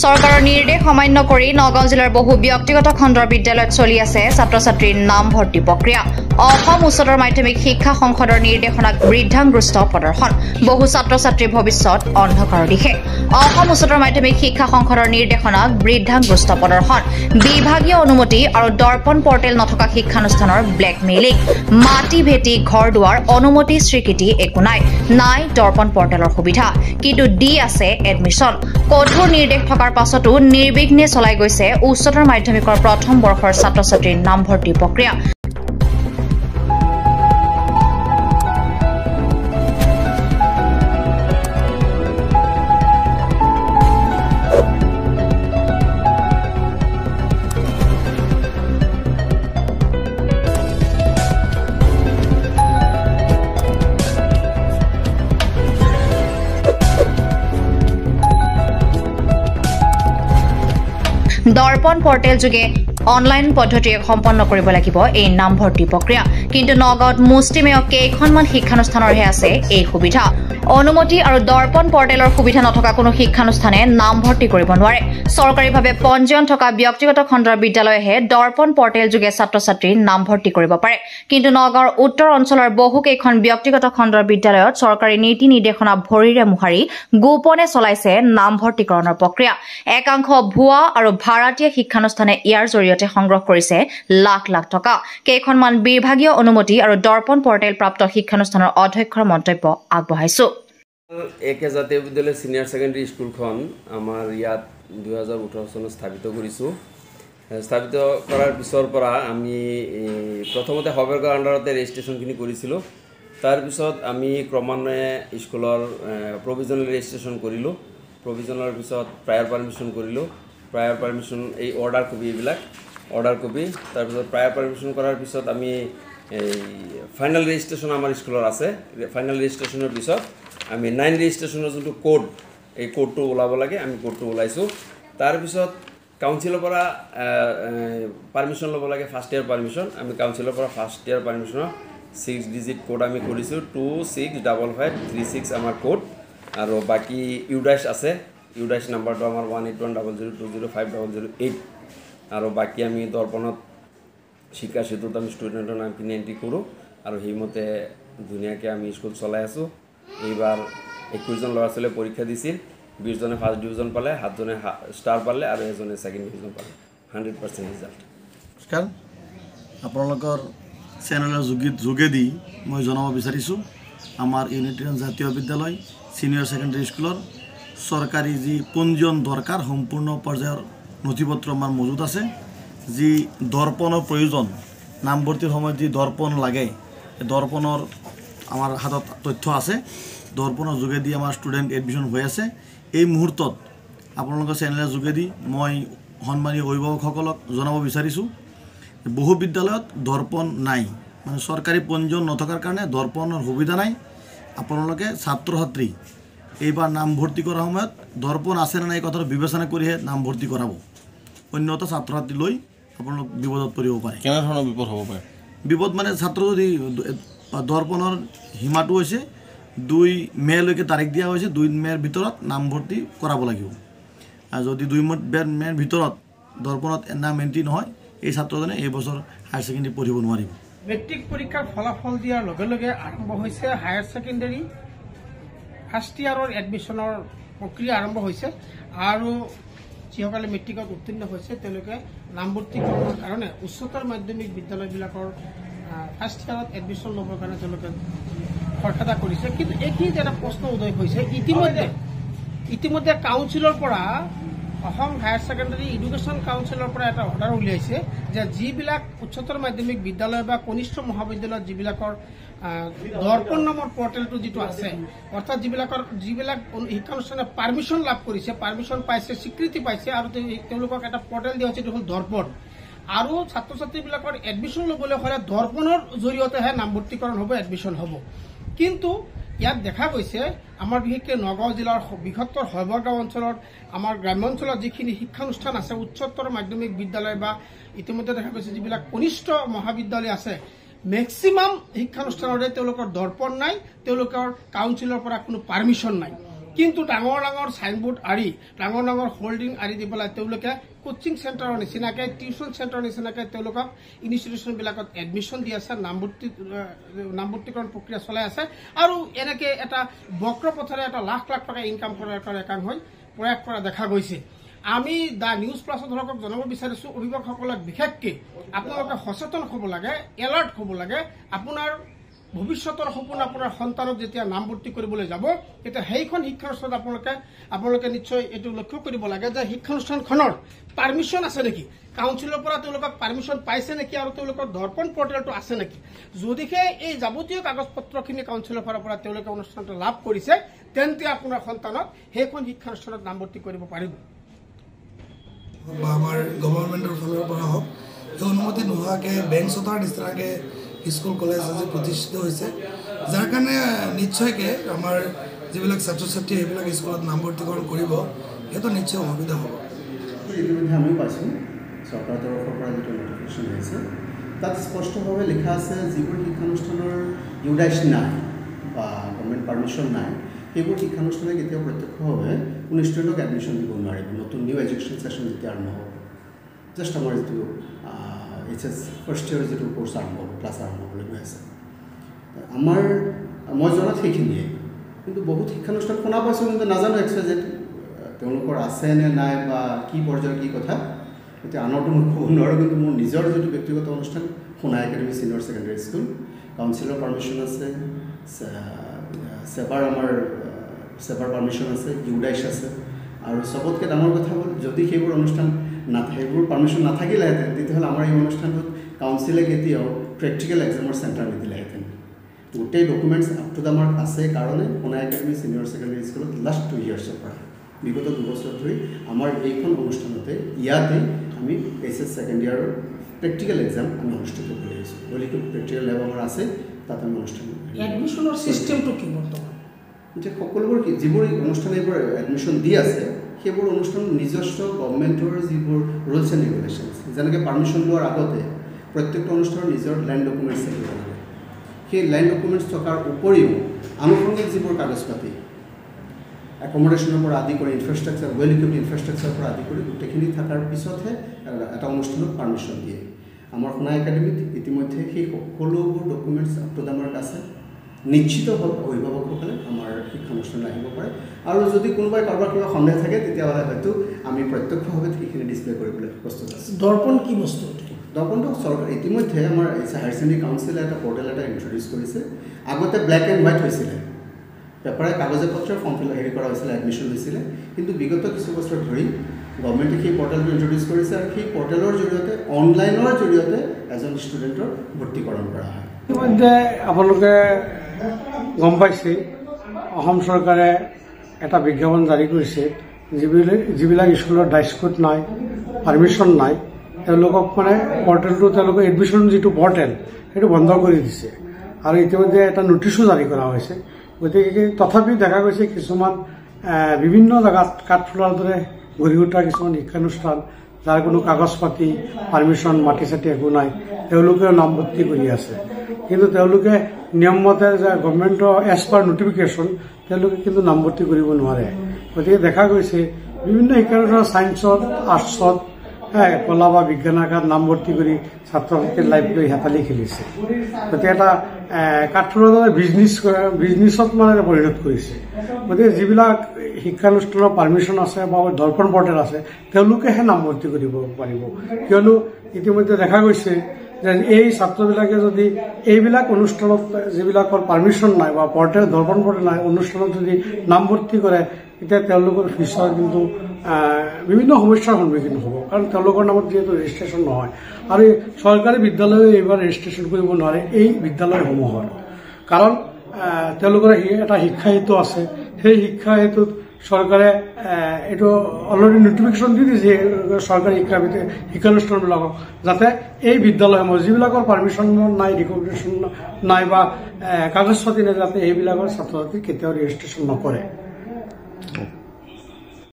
চৰকাৰৰ নিৰ্দেশ অমান্য কৰি নগাঁও জিলাৰ বহু ব্যক্তিগত খণ্ডৰ বিদ্যালয়ত চলি আছে ছাত্ৰ-ছাত্ৰীৰ নাম ভৰ্তি প্ৰক্ৰিয়া। অসম উচ্চতৰ মাধ্যমিক শিক্ষা সংসদৰ নিৰ্দেশনাক বৃদ্ধাংগুষ্ট প্ৰদৰ্শন। বহু ছাত্ৰ-ছাত্ৰীৰ ভৱিষ্যত অন্ধকাৰৰ দিশে। অসম উচ্চতৰ মাধ্যমিক শিক্ষা সংসদৰ নিৰ্দেশনাক বৃদ্ধাংগুষ্ট প্ৰদৰ্শন। বিভাগীয় অনুমতি আৰু দৰ্পণ পৰ্টেল নথকা শিক্ষানুষ্ঠানৰ ব্লেকমেইলিং। মাটি ভেটি ঘৰ দুৱাৰ অনুমতি স্বীকৃতি একো নাই। নাই দৰ্পণ পৰ্টেলৰ সুবিধা, কিন্তু দি আছে এডমিশ্যন। কঠোৰ নিৰ্দেশ থকাৰ পাছতো নিৰ্বিঘ্নে চলাই গৈছে উচ্চতৰ মাধ্যমিকৰ প্ৰথম বৰ্ষৰ ছাত্ৰ-ছাত্ৰীৰ নামভৰ্তি প্ৰক্ৰিয়া। দৰ্পণ পৰ্টেল যোগে অনলাইন পদ্ধতিৰে সম্পন্ন কৰিব লাগিব এই নামভৰ্তি প্ৰক্ৰিয়া। কিন্তু নগাঁৱত মুষ্টিমেয় কেইখনমান শিক্ষানুষ্ঠানৰহে আছে এই সুবিধা। অনুমতি আৰু দৰ্পণ পৰ্টেলৰ সুবিধা নথকা কোনো শিক্ষানুষ্ঠানে নামভৰ্তি কৰিব নোৱাৰে। চৰকাৰীভাৱে পঞ্জীয়ন থকা ব্যক্তিগত খণ্ডৰ বিদ্যালয়েহে দৰ্পণ পৰ্টেল যোগে ছাত্ৰ-ছাত্ৰীৰ নামভৰ্তি কৰিব পাৰে। কিন্তু নগাঁৱৰ উত্তৰ অঞ্চলৰ বহুকেইখন ব্যক্তিগত খণ্ডৰ বিদ্যালয়ত চৰকাৰী নীতি নিৰ্দেশনা ভৰিৰে মোহাৰি গোপনে চলাইছে নামভৰ্তিকৰণৰ প্ৰক্ৰিয়া। একাংশ ভুৱা আৰু ভাড়াতীয়া শিক্ষানুষ্ঠানে ইয়াৰ জৰিয়তে সংগ্ৰহ কৰিছে লাখ লাখ টকা। কেইখনমান বিভাগীয় অনুমতি আৰু দৰ্পণ পৰ্টেল প্ৰাপ্ত শিক্ষানুষ্ঠানৰ অধ্যক্ষৰ মন্তব্য আগবঢ়াইছো। একে জাতীয় বিদ্যালয় সিনিয়ৰ সেকেন্ডাৰী স্কুলখন আমাৰ ইয়াত 2018 চনত স্থাপিত কৰিছোঁ। স্থাপিত কৰাৰ পিছৰ পৰা আমি প্ৰথমতে হবেৰগৰ আণ্ডাৰতে ৰেজিষ্ট্ৰেশ্যনখিনি কৰিছিলোঁ। তাৰপিছত আমি ক্ৰমান্বয়ে স্কুলৰ প্ৰভিজনেল ৰেজিষ্ট্ৰেশ্যন কৰিলোঁ। প্ৰভিজনৰ পিছত প্ৰায়ৰ পাৰ্মিশ্যন কৰিলোঁ। প্ৰায়ৰ পাৰ্মিশ্যন এই অৰ্ডাৰ কপি, এইবিলাক অৰ্ডাৰ কপি। তাৰপিছত প্ৰায়ৰ পাৰ্মিশ্যন কৰাৰ পিছত আমি এই ফাইনেল ৰেজিষ্ট্ৰেশ্যন আমাৰ স্কুলৰ আছে। ফাইনেল ৰেজিষ্ট্ৰেশ্যনৰ পিছত আমি 9 ৰেজিষ্ট্ৰেশ্যনৰ যোনটো কোড, এই কোডটো ওলাব লাগে, আমি কোডটো ওলাইছোঁ। তাৰপিছত কাউন্সিলৰ পৰা পাৰ্মিশ্যন ল'ব লাগে, ফাৰ্ষ্ট ইয়াৰ পাৰ্মিশ্যন। আমি কাউন্সিলৰ পৰা ফাৰ্ষ্ট ইয়াৰ পাৰ্মিশ্যনৰ 6 ডিজিট কোড আমি কৰিছোঁ। 265536 আমাৰ কোড। আৰু বাকী ইউডাইচ আছে। ইউডাইচ নাম্বাৰটো আমাৰ 18100205008। আৰু বাকী আমি দৰ্পণত শিক্ষা সেতুত আমি ষ্টুডেণ্টৰ নামখিনি এণ্ট্ৰি কৰোঁ। আৰু সেইমতে ধুনীয়াকৈ আমি স্কুল চলাই আছোঁ। এইবাৰ 21জন ল'ৰা ছোৱালীয়ে পৰীক্ষা দিছিল। 20জনে ফাৰ্ষ্ট ডিভিজন পালে, 7জনে ষ্টাৰ পালে আৰু এজনে ছেকেণ্ড ডিভিজন পালে। 100% ৰিজাল্ট। নমস্কাৰ, আপোনালোকৰ চেনেলৰ যোগেদি মই জনাব বিচাৰিছোঁ আমাৰ ইউনিটেৰিয়ান জাতীয় বিদ্যালয় ছিনিয়ৰ ছেকেণ্ডেৰী স্কুলৰ চৰকাৰী যি পঞ্জীয়ন দৰকাৰ সম্পূৰ্ণ পৰ্যায়ৰ নথিপত্ৰ আমাৰ মজুত আছে। যি দৰ্পণৰ প্ৰয়োজন, নামভৰ্তিৰ সময়ত যি দৰ্পণ লাগে, দৰ্পণৰ আমাৰ হাতত তথ্য আছে। দৰ্পণৰ যোগেদি আমাৰ ষ্টুডেণ্ট এডমিশ্যন হৈ আছে। এই মুহূৰ্তত আপোনালোকৰ চেনেলৰ যোগেদি মই সন্মানীয় অভিভাৱকসকলক জনাব বিচাৰিছোঁ, বহু বিদ্যালয়ত দৰ্পণ নাই, মানে চৰকাৰী পঞ্জীয়ন নথকাৰ কাৰণে দৰ্পণৰ সুবিধা নাই। আপোনালোকে ছাত্ৰ ছাত্ৰী এইবাৰ নামভৰ্তি কৰাৰ সময়ত দৰ্পণ আছে নে নাই এই কথাটো বিবেচনা কৰিহে নামভৰ্তি কৰাব। অন্যথা ছাত্ৰ ছাত্ৰী লৈ আপোনালোক বিপদত পৰিব পাৰে। কেনেধৰণৰ বিপদ হ'ব পাৰে? বিপদ মানে ছাত্ৰ যদি দৰ্পণৰ সীমাটো হৈছে 2 মে'লৈকে তাৰিখ দিয়া হৈছে। 2 মে'ৰ ভিতৰত নামভৰ্তি কৰাব লাগিব। আৰু যদি 2 মে'ৰ ভিতৰত দৰ্পণত নাম এণ্ট্ৰি নহয়, এই ছাত্ৰজনে এই বছৰ হায়াৰ ছেকেণ্ডেৰী পঢ়িব নোৱাৰিব। মেট্ৰিক পৰীক্ষাৰ ফলাফল দিয়াৰ লগে লগে আৰম্ভ হৈছে হায়াৰ ছেকেণ্ডেৰী ফাৰ্ষ্ট ইয়াৰৰ এডমিশ্যনৰ প্ৰক্ৰিয়া আৰম্ভ হৈছে। আৰু যিসকলে মেট্ৰিকত উত্তীৰ্ণ হৈছে তেওঁলোকে নামভৰ্তিকৰণৰ কাৰণে উচ্চতৰ মাধ্যমিক বিদ্যালয়বিলাকৰ ফাৰ্ষ্ট ইয়াৰত এডমিশ্যন ল'বৰ কাৰণে তেওঁলোকে খৰখেদা কৰিছে। কিন্তু এইখিনিত এটা প্ৰশ্ন উদয় হৈছে, ইতিমধ্যে কাউন্সিলৰ পৰা অসম হায়াৰ ছেকেণ্ডেৰী এডুকেশ্যন কাউন্সিলৰ পৰা এটা অৰ্ডাৰ উলিয়াইছে যে যিবিলাক উচ্চতৰ মাধ্যমিক বিদ্যালয় বা কনিষ্ঠ মহাবিদ্যালয়ত যিবিলাকৰ দৰ্পণ নামৰ পৰ্টেলটো যিটো আছে, অৰ্থাৎ যিবিলাক শিক্ষানুষ্ঠানে পাৰ্মিশ্যন লাভ কৰিছে, পাৰ্মিশ্যন পাইছে, স্বীকৃতি পাইছে আৰু তেওঁলোকক এটা পৰ্টেল দিয়া হৈছে, এইটো হ'ল দৰ্পণ। আৰু ছাত্ৰ ছাত্ৰীবিলাকৰ এডমিশ্যন ল'বলৈ হ'লে দৰ্পণৰ জৰিয়তেহে নামভৰ্তিকৰণ হ'ব, এডমিশ্যন হ'ব। কিন্তু ইয়াত দেখা গৈছে আমাৰ বিশেষকৈ নগাঁও জিলাৰ বৃহত্তৰ হয়বৰগাঁও অঞ্চলত আমাৰ গ্ৰাম্য অঞ্চলত যিখিনি শিক্ষানুষ্ঠান আছে, উচ্চতৰ মাধ্যমিক বিদ্যালয় বা ইতিমধ্যে দেখা গৈছে যিবিলাক কনিষ্ঠ মহাবিদ্যালয় আছে, মেক্সিমাম শিক্ষানুষ্ঠানৰে তেওঁলোকৰ দৰ্পণ নাই, তেওঁলোকৰ কাউন্সিলৰ পৰা কোনো পাৰ্মিশ্যন নাই। কিন্তু ডাঙৰ ডাঙৰ সাইনবোৰ্ড আৰি ডাঙৰ ডাঙৰ হোল্ডিং আৰি দি পেলাই তেওঁলোকে কোচিং সেন্টাৰৰ নিচিনাকে টিউশন সেন্টাৰৰ নিচিনাকে তেওঁলোকক ইনষ্টিটিউশন বিলাকত এডমিশন দি আছে নামভৰ্তিকৰণ প্ৰক্ৰিয়া চলাই আছে আৰু এনেকে এটা বক্ৰ পথৰে এটা লাখ লাখ টকা ইনকাম কৰাৰ কাৰণে কাম হৈ প্ৰয়াস কৰা দেখা গৈছে আমি দা নিউজ প্লাছত ধৰকক জনাব বিচাৰিছো অভিভাৱকসকলক বিশেষকৈ আপোনালোকে সচেতন হ'ব লাগে এলাৰ্ট হ'ব লাগে আপোনাৰ ভৱিষ্যতৰ সপোন আপোনাৰ সন্তানক যেতিয়া নামভৰ্তি কৰিবলৈ যাব তেতিয়া সেইখন শিক্ষানুষ্ঠানত আপোনালোকে নিশ্চয় এইটো লক্ষ্য কৰিব লাগে যে শিক্ষানুষ্ঠানখনৰ পাৰমিশ্যন আছে নেকি কাউন্সিলৰ পৰা তেওঁলোকক পাৰমিশ্যন পাইছে নেকি আৰু তেওঁলোকৰ দৰ্পণ পৰ্টেলটো আছে নেকি যদিহে এই যাৱতীয় কাগজ পত্ৰখিনি কাউন্সিলৰ পৰা তেওঁলোকে অনুষ্ঠানটো লাভ কৰিছে তেন্তে আপোনাৰ সন্তানক সেইখন শিক্ষানুষ্ঠানত নামভৰ্তি কৰিব পাৰিব বা আমাৰ গভৰ্ণমেণ্টৰ ফালৰ পৰা হওক এই অনুমতি নোহোৱাকৈ বেংক চতাৰ নিচিনাকৈ স্কুল কলেজ আজি প্ৰতিষ্ঠিত হৈছে যাৰ কাৰণে নিশ্চয়কৈ আমাৰ যিবিলাক ছাত্ৰ ছাত্ৰী সেইবিলাক স্কুলত নামভৰ্তিকৰণ কৰিব সেইটো নিশ্চয় সুবিধা হ'ব ইতিমধ্যে আমিও পাইছোঁ চৰকাৰৰ তৰফৰ পৰা যিটো নটিফিকেশ্যন আহিছে তাত স্পষ্টভাৱে লিখা আছে যিবোৰ শিক্ষানুষ্ঠানৰ ইউডাইচ নাই বা গভৰ্ণমেণ্ট পাৰ্মিশ্যন নাই সেইবোৰ শিক্ষানুষ্ঠানে কেতিয়াও প্ৰত্যক্ষভাৱে কোনো ষ্টুডেণ্টক এডমিশ্যন দিব নোৱাৰিব নতুন নিউ এডুকেশ্যন ছেশ্যন যেতিয়া আৰম্ভ হ'ব জাষ্ট আমাৰ যিটো HS ফাৰ্ষ্ট ইয়াৰ যিটো কোৰ্চ আৰম্ভ হ'ব ক্লাছ আৰম্ভ হ'বলৈ গৈ আছে মই জনাত সেইখিনিয়ে কিন্তু বহুত শিক্ষানুষ্ঠান শুনা পাইছোঁ কিন্তু নাজানো এক্সুৱেলি তেওঁলোকৰ আছে নে নাই বা কি পৰ্যায়ৰ কি কথা এতিয়া আনৰটো মই ক'ব নোৱাৰোঁ কিন্তু মোৰ নিজৰ যিটো ব্যক্তিগত অনুষ্ঠান সোণা একাডেমি ছিনিয়ৰ ছেকেণ্ডেৰী স্কুল কাউন্সিলৰ পাৰ্মিশ্যন আছে চেবাৰ পাৰ্মিশ্যন আছে ইউডাইচ আছে আৰু চবতকৈ ডাঙৰ কথা হ'ল যদি সেইবোৰ অনুষ্ঠান সেইবোৰ পাৰ্মিশ্যন নাথাকিলেহেঁতেন তেতিয়াহ'লে আমাৰ এই অনুষ্ঠানটোত কাউন্সিলে কেতিয়াও প্ৰেক্টিকেল এক্সামৰ চেণ্টাৰ নিদিলেহেঁতেন গোটেই documents up to the mark আছে কাৰণে সোণা একাডেমি ছিনিয়ৰ ছেকেণ্ডেৰী স্কুলত লাষ্ট 2 ইয়াৰ্ছৰ পৰা বিগত 2 বছৰ ধৰি আমাৰ এইখন অনুষ্ঠানতে ইয়াতে আমি HS ছেকেণ্ড ইয়াৰৰ প্ৰেক্টিকেল এক্সাম আমি অনুষ্ঠিত কৰি আহিছোঁ গতিকে প্ৰেক্টিকেল লেব আমাৰ আছে তাত আমি অনুষ্ঠান এডমিশ্যনৰ চিষ্টেমটো কি বৰ্তমান এতিয়া সকলোবোৰ যিবোৰ অনুষ্ঠানে এইবোৰ এডমিশ্যন দি আছে সেইবোৰ অনুষ্ঠান নিজস্ব গভৰ্ণমেণ্টৰ যিবোৰ ৰুলছ এণ্ড ৰেগুলেশ্যনছ যেনেকৈ পাৰ্মিশ্যন লোৱাৰ আগতে প্ৰত্যেকটো অনুষ্ঠানৰ নিজৰ লেণ্ড ডকুমেণ্টছ থাকিব লাগে সেই লেণ্ড ডকুমেণ্টছ থকাৰ উপৰিও আনুষংগিক যিবোৰ কাগজ পাতি একমডেশ্যনৰ পৰা আদি কৰি ইনফ্ৰাষ্ট্ৰাকচাৰ ৱেল ইকুইপড ইনফ্ৰাষ্ট্ৰাকচাৰৰ পৰা আদি কৰি গোটেইখিনি থকাৰ পিছতহে এটা অনুষ্ঠানত পাৰ্মিশ্যন দিয়ে আমাৰ সোণা একাডেমীত ইতিমধ্যে সেই সকলোবোৰ documents up to the mark আছে নিশ্চিত হ'ল অভিভাৱকসকলে আমাৰ শিক্ষানুষ্ঠানলৈ আহিব পাৰে আৰু যদি কোনোবাই কাৰোবাৰ কিবা সন্দেহ থাকে তেতিয়াহ'লে হয়তো আমি প্ৰত্যক্ষভাৱে সেইখিনি ডিছপ্লে কৰিবলৈ প্ৰস্তুত আছোঁ দৰ্পণ কি বস্তু দৰ্পণটো চৰকাৰ ইতিমধ্যে আমাৰ হায়াৰ ছেকেণ্ডেৰী কাউন্সিলে এটা পৰ্টেল এটা ইণ্ট্ৰডিউচ কৰিছে আগতে ব্লেক এণ্ড হোৱাইট হৈছিলে পেপাৰে কাগজে পত্ৰে ফৰ্ম কৰা হৈছিলে এডমিশ্যন হৈছিলে কিন্তু বিগত কিছু বছৰ ধৰি গভৰ্ণমেণ্টে সেই পৰ্টেলটো ইণ্ট্ৰডিউচ কৰিছে আৰু সেই পৰ্টেলৰ জৰিয়তে অনলাইনৰ জৰিয়তে এজন ষ্টুডেণ্টৰ ভৰ্তিকৰণ কৰা হয় ইতিমধ্যে আপোনালোকে গম পাইছে অসম চৰকাৰে এটা বিজ্ঞাপন জাৰি কৰিছে যিবিলাক স্কুলৰ ড্ৰাইচ কোড নাই পাৰ্মিশ্যন নাই তেওঁলোকক মানে পৰ্টেলটো তেওঁলোকৰ এডমিশ্যন যিটো পৰ্টেল সেইটো বন্ধ কৰি দিছে আৰু ইতিমধ্যে এটা নটিচো জাৰি কৰা হৈছে গতিকে তথাপিও দেখা গৈছে কিছুমান বিভিন্ন জেগাত কাঠফুলাৰ দৰে গঢ়ি উঠা কিছুমান শিক্ষানুষ্ঠান যাৰ কোনো কাগজ পাতি পাৰ্মিশ্যন মাটি চাটি একো নাই তেওঁলোকে নামভৰ্তি কৰি আছে কিন্তু তেওঁলোকে নিয়মমতে যে গভৰ্ণমেণ্টৰ এজ পাৰ নটিফিকেশ্যন তেওঁলোকে কিন্তু নামভৰ্তি কৰিব নোৱাৰে গতিকে দেখা গৈছে বিভিন্ন শিক্ষানুষ্ঠান ছায়েন্সত আৰ্টছত কলা বা বিজ্ঞান শাখাত নামভৰ্তি কৰি ছাত্ৰ ছাত্ৰীৰ লাইফ লৈ হেতালি খেলিছে গতিকে এটা কাঠফুলাৰ দৰে বিজনেছত মানে পৰিণত কৰিছে গতিকে যিবিলাক শিক্ষানুষ্ঠানৰ পাৰ্মিশ্যন আছে বা দৰ্পণ পৰ্টেল আছে তেওঁলোকেহে নামভৰ্তি কৰিব পাৰিব কিয়নো ইতিমধ্যে দেখা গৈছে যে এই ছাত্ৰবিলাকে যদি এইবিলাক অনুষ্ঠানত যিবিলাকৰ পাৰ্মিশ্যন নাই বা পৰ্টেল দৰ্পণ পৰ্টেল নাই অনুষ্ঠানত যদি নামভৰ্তি কৰে তেতিয়া তেওঁলোকৰ ফিউচাৰ কিন্তু বিভিন্ন সমস্যাৰ সন্মুখীন হ'ব কাৰণ তেওঁলোকৰ নামত যিহেতু ৰেজিষ্ট্ৰেশ্যন নহয় আৰু চৰকাৰী বিদ্যালয়ে এইবাৰ ৰেজিষ্ট্ৰেশ্যন কৰিব নোৱাৰে এই বিদ্যালয়সমূহৰ কাৰণ তেওঁলোকৰ এটা শিক্ষা হেতু আছে সেই শিক্ষা হেতুত চৰকাৰে এইটো অলৰেডি নটিফিকেশ্যন দি দিছে চৰকাৰী শিক্ষানুষ্ঠানবিলাকক যাতে এই বিদ্যালয়সমূহ যিবিলাকৰ পাৰ্মিশ্যন নাই ৰিকগনিশ্যন নাই বা কাগজ পাতি নাই যাতে এইবিলাকৰ ছাত্ৰ ছাত্ৰী কেতিয়াও ৰেজিষ্ট্ৰেশ্যন নকৰে